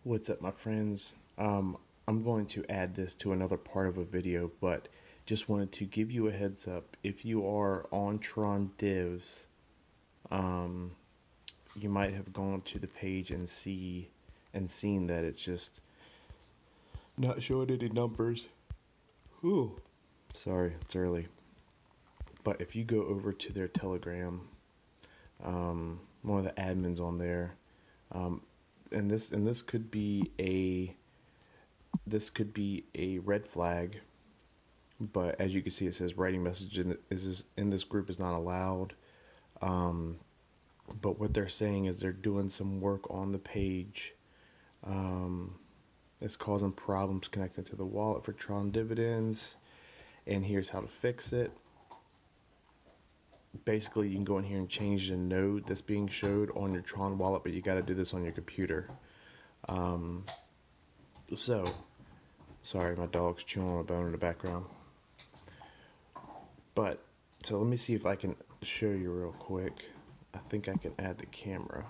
What's up, my friends? I'm going to add this to another part of a video, but just wanted to give you a heads up. If you are on Trondivs, um, you might have gone to the page and seen that it's just not showing any numbers. Whew. Sorry, it's early. But if you go over to their Telegram, one of the admins on there, and this could be a red flag, but as you can see, it says writing message in this group is not allowed. But what they're saying is they're doing some work on the page. It's causing problems connecting to the wallet for Tron dividends, and here's how to fix it. Basically, you can go in here and change the node that's being showed on your Tron wallet, but you got to do this on your computer. So, sorry, my dog's chewing on a bone in the background. But, so let me see if I can show you real quick. I think I can add the camera.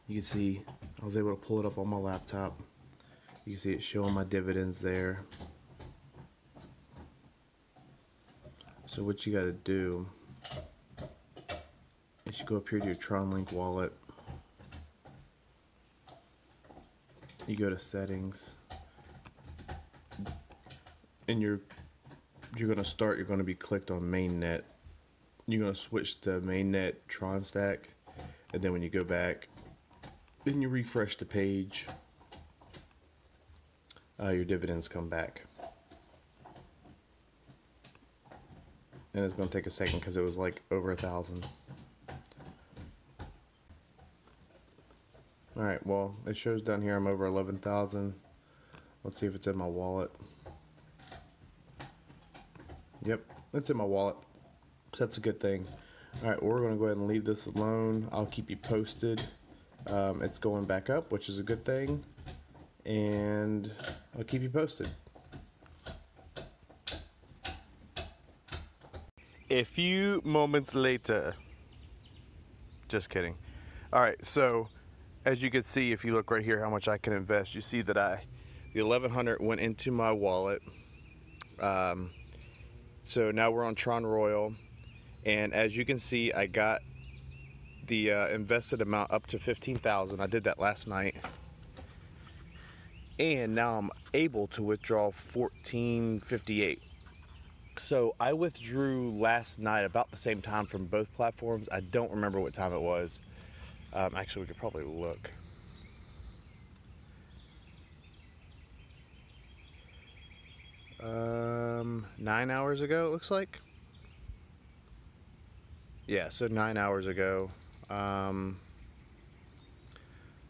You can see I was able to pull it up on my laptop. You can see it showing my dividends there. So what you got to do is you go up here to your TronLink wallet. You go to settings, and you're going to be clicked on mainnet. You're going to switch to mainnet Tron stack, and then when you go back, then you refresh the page. Your dividends come back, and it's going to take a second because it was like over 1,000. Alright, well, it shows down here I'm over 11,000. Let's see if it's in my wallet. Yep, it's in my wallet. That's a good thing. Alright, well, we're going to go ahead and leave this alone. I'll keep you posted. It's going back up, which is a good thing, and I'll keep you posted. A few moments later. Just kidding. Alright, so as you can see, if you look right here how much I can invest, you see that the 1,100 went into my wallet. So now we're on TronRoyal, and as you can see, I got the invested amount up to 15,000. I did that last night, and now I'm able to withdraw 1458. So I withdrew last night about the same time from both platforms. I don't remember what time it was. Actually, we could probably look. Um, 9 hours ago, it looks like. Yeah, so 9 hours ago.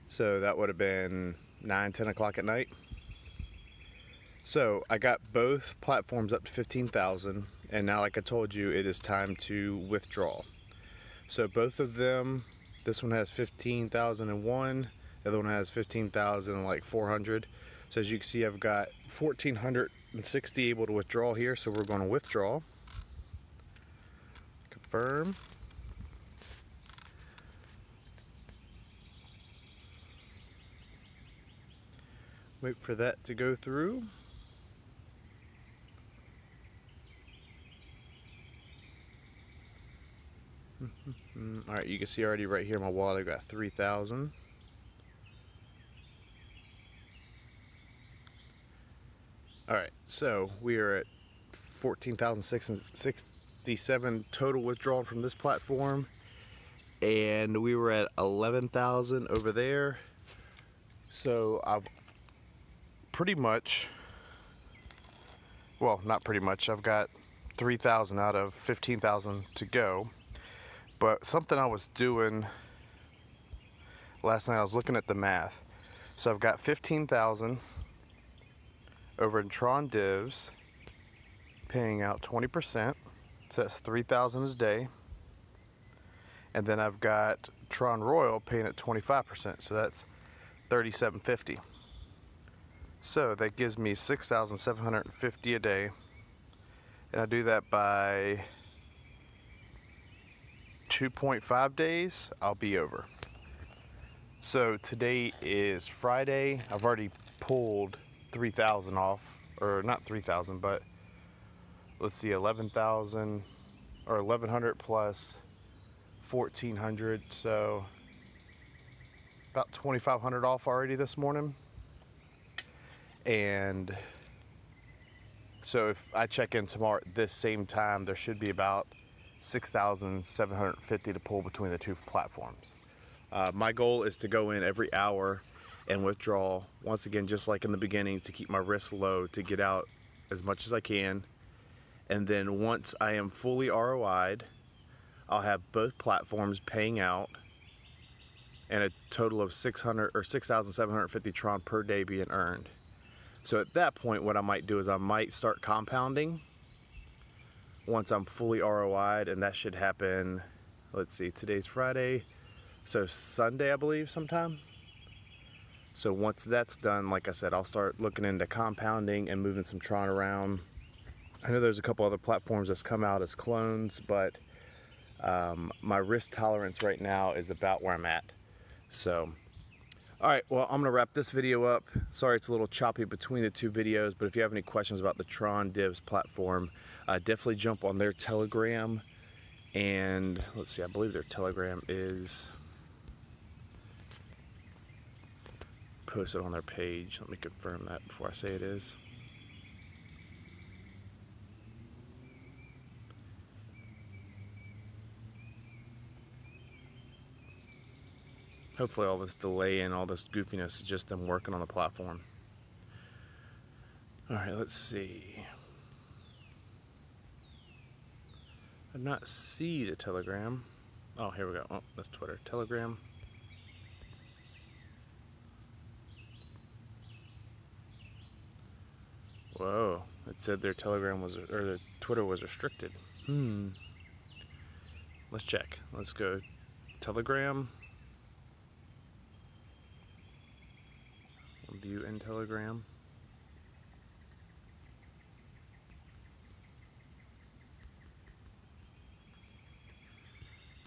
So that would have been 9-10 o'clock at night. So I got both platforms up to 15,000, and now, like I told you, it is time to withdraw. So both of them, this one has 15,001, the other one has 15,400. So as you can see, I've got 1,460 able to withdraw here, so we're going to withdraw. Confirm. Wait for that to go through. Alright, you can see already right here in my wallet I've got 3,000. Alright, so we are at 14,667 total withdrawn from this platform, and we were at 11,000 over there. So I've pretty much, well, not pretty much, I've got 3,000 out of 15,000 to go. But something I was doing last night, I was looking at the math. So I've got 15,000 over in Trondivs, paying out 20%, so that's 3,000 a day. And then I've got TronRoyal paying at 25%, so that's 3,750. So that gives me 6,750 a day, and I do that by 2.5 days, I'll be over. So today is Friday. I've already pulled 3,000 off, or not 3,000, but let's see, 11,000 or 1,100 plus 1,400, so about 2,500 off already this morning. And so if I check in tomorrow at this same time, there should be about 6,750 to pull between the two platforms. My goal is to go in every hour and withdraw, once again, just like in the beginning, to keep my risk low, to get out as much as I can. And then once I am fully ROI'd, I'll have both platforms paying out and a total of 600 or 6,750 Tron per day being earned. So at that point, what I might do is I might start compounding once I'm fully ROI'd, and that should happen, let's see, today's Friday, so Sunday, I believe, sometime. So once that's done, like I said, I'll start looking into compounding and moving some Tron around. I know there's a couple other platforms that's come out as clones, but my risk tolerance right now is about where I'm at. So, all right, well, I'm gonna wrap this video up. Sorry it's a little choppy between the two videos, but if you have any questions about the Trondivs platform, definitely jump on their Telegram. And let's see, I believe their Telegram is posted on their page. Let me confirm that before I say it is. Hopefully all this delay and all this goofiness is just them working on the platform. All right, let's see. I did not see the Telegram. Oh, here we go. Oh, that's Twitter. Telegram. Whoa, it said their Telegram was, or their Twitter was restricted. Let's check. Let's go Telegram. View in Telegram.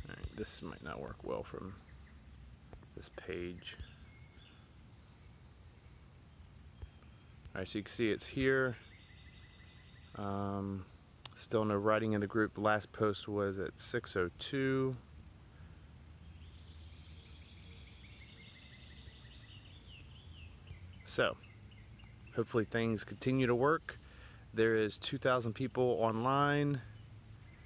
All right, this might not work well from this page. All right, so you can see it's here. Still no writing in the group. The last post was at 6:02. So, hopefully things continue to work. There is 2,000 people online,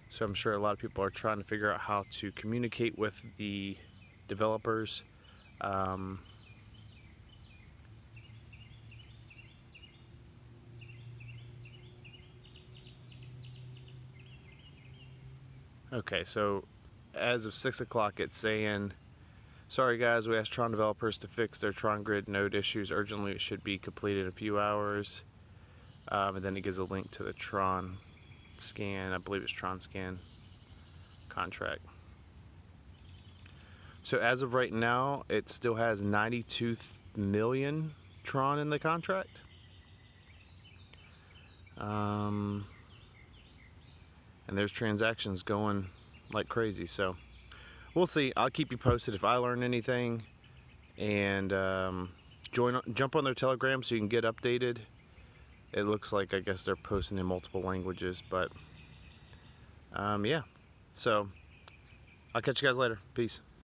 so I'm sure a lot of people are trying to figure out how to communicate with the developers. Okay, so as of 6 o'clock, it's saying, sorry guys, we asked Tron developers to fix their Tron grid node issues urgently. It should be completed in a few hours. And then it gives a link to the Tron scan. I believe it's Tron scan contract. So as of right now, it still has 92 million Tron in the contract. And there's transactions going like crazy. So we'll see. I'll keep you posted if I learn anything, and jump on their Telegram so you can get updated. It looks like, I guess they're posting in multiple languages, but yeah. So I'll catch you guys later. Peace.